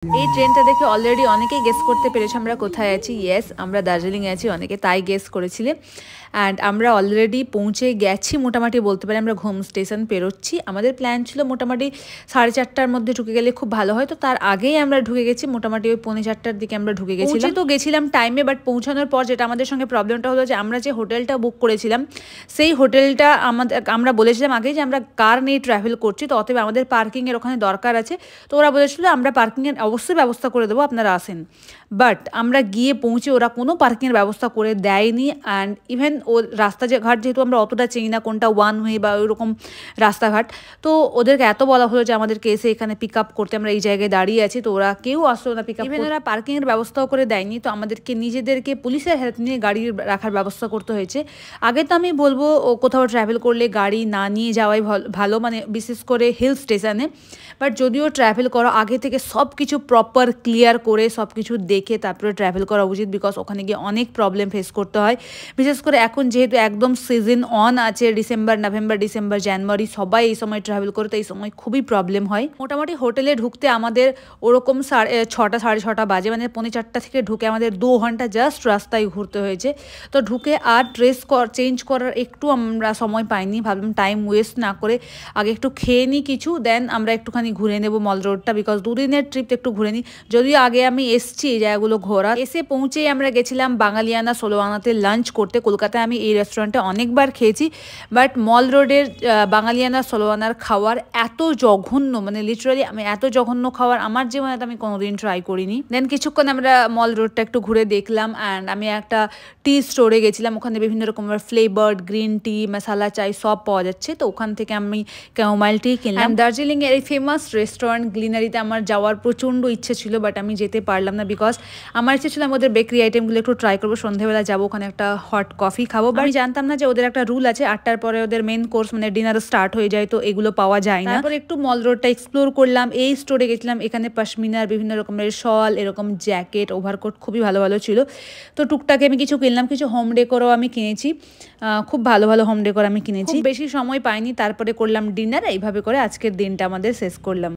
এই ট্রেনটা দেখে অলরেডি অনেকেই গেস করতে পেরেছে আমরা কোথায় আছি। ইয়েস, আমরা দার্জিলিংয়ে আছি, অনেকে তাই গেস করেছিলে। অ্যান্ড আমরা অলরেডি পৌঁছে গেছি, মোটামুটি বলতে পারি আমরা ঘুম স্টেশন পেরোচ্ছি। আমাদের প্ল্যান ছিল মোটামুটি 4:30টার মধ্যে ঢুকে গেলে খুব ভালো হয়, তো তার আগেই আমরা ঢুকে গেছি, মোটামুটি ওই 4:45টার দিকে আমরা ঢুকে গেছিলাম। তো গেছিলাম টাইমে, বাট পৌঁছানোর পর যেটা আমাদের সঙ্গে প্রবলেমটা হলো যে আমরা যে হোটেলটা বুক করেছিলাম সেই হোটেলটা আমরা বলেছিলাম আগেই যে আমরা কার নিয়ে ট্রাভেল করছি, তো অতএব আমাদের পার্কিংয়ের ওখানে দরকার আছে। তো ওরা বলেছিল আমরা পার্কিংয়ের অবশ্যই ব্যবস্থা করে দেবো, আপনারা আসেন। বাট আমরা গিয়ে পৌঁছে ওরা কোনো পার্কিংয়ের ব্যবস্থা করে দেয়নি। অ্যান্ড ইভেন ও ঘাট যেহেতু আমরা অতটা চিনি না কোনটা ওয়ান ওয়ে বা ওইরকম রাস্তাঘাট, তো ওদেরকে এত বলা হলো যে আমাদেরকে এসে এখানে পিক আপ করতে, আমরা এই জায়গায় দাঁড়িয়ে আছি, তো ওরা কেউ আসলো না পিক আপ। ইভেন ওরা পার্কিংয়ের ব্যবস্থাও করে দেয়নি, তো আমাদেরকে নিজেদেরকে পুলিশের হেল্প নিয়ে গাড়ি রাখার ব্যবস্থা করতে হয়েছে। আগে তো আমি বলবো কোথাও ট্রাভেল করলে গাড়ি না নিয়ে যাওয়াই ভালো, মানে বিশেষ করে হিল স্টেশনে। বাট যদিও ট্রাভেল করো আগে থেকে সব কিছু প্রপার ক্লিয়ার করে সব কিছু দেখে তারপরে ট্রাভেল করা উচিত, বিকজ ওখানে গিয়ে অনেক প্রবলেম ফেস করতে হয়। বিশেষ করে এখন যেহেতু একদম সিজন অন আছে, ডিসেম্বর, নভেম্বর, ডিসেম্বর, জানুয়ারি, সবাই এই সময় ট্রাভেল করে, তো এই সময় খুবই প্রবলেম হয়। মোটামুটি হোটেলে ঢুকতে আমাদের ওরকম 6টা 6:30 বাজে, মানে 4:45 থেকে ঢুকে আমাদের 2 ঘন্টা জাস্ট রাস্তায় ঘুরতে হয়েছে। তো ঢুকে আর ড্রেস চেঞ্জ করার একটু আমরা সময় পাইনি, ভাবলাম টাইম ওয়েস্ট না করে আগে একটু খেয়ে নিই কিছু, দেন আমরা একটুখানি ঘুরে নেবো মল রোডটা, বিকজ দুদিনের ট্রিপ একটু ঘুরে নিই। যদিও আগে আমি এসছি এই জায়গাগুলো ঘোরা। এসে পৌঁছেই আমরা গেছিলাম বাঙালিয়ানা সোলোয়ানাতে লাঞ্চ করতে। কলকাতায় আমি এই রেস্টুরেন্টে অনেকবার খেয়েছি, বাট মল রোডের বাঙালিয়ানা সোলোয়ানার খাওয়ার এত জঘন্য, মানে লিটারালি আমি এত জঘন্য খাওয়ার আমার জীবনে আমি কোনোদিন ট্রাই করিনি। দেন কিছুক্ষণ আমরা মল রোডটা একটু ঘুরে দেখলাম। অ্যান্ড আমি একটা টি স্টোরে গেছিলাম, ওখানে বিভিন্ন রকমের ফ্লেভার্ড গ্রিন টি, মশালা চাই সব পাওয়া যাচ্ছে, তো ওখান থেকে আমি ক্যামোমাইল টি কিনলাম। দার্জিলিংয়ের এই ফেমাস রেস্টুরেন্ট গ্লিনারিতে আমার যাওয়ার প্রচণ্ড ইচ্ছে ছিল, বাট আমি যেতে পারলাম না, বিকজ আমার ইচ্ছে ছিল আমি ওদের বেকারি আইটেমগুলো একটু ট্রাই করবো। সন্ধ্যেবেলা যাবো, ওখানে একটা হট কফি খাবো। বাট আমি জানতাম না যে ওদের একটা রুল আছে 8টার পরে ওদের মেন কোর্স মানে ডিনার স্টার্ট হয়ে যায়, তো এগুলো পাওয়া যায় না। তারপর একটু মল রোডটা এক্সপ্লোর করলাম, এই স্টোরে গেছিলাম, এখানে পশমিনার বিভিন্ন রকমের শল, এরকম জ্যাকেট, ওভারকোট খুবই ভালো ভালো ছিল। তো টুকটাকে আমি কিছু কিনলাম, কিছু হোম ডেকোরও আমি কিনেছি, খুব ভালো ভালো হোম ডেকোর আমি কিনেছি। বেশি সময় পাইনি, তারপরে করলাম ডিনার। এইভাবে করে আজকের দিনটা আমাদের শেষ করলাম।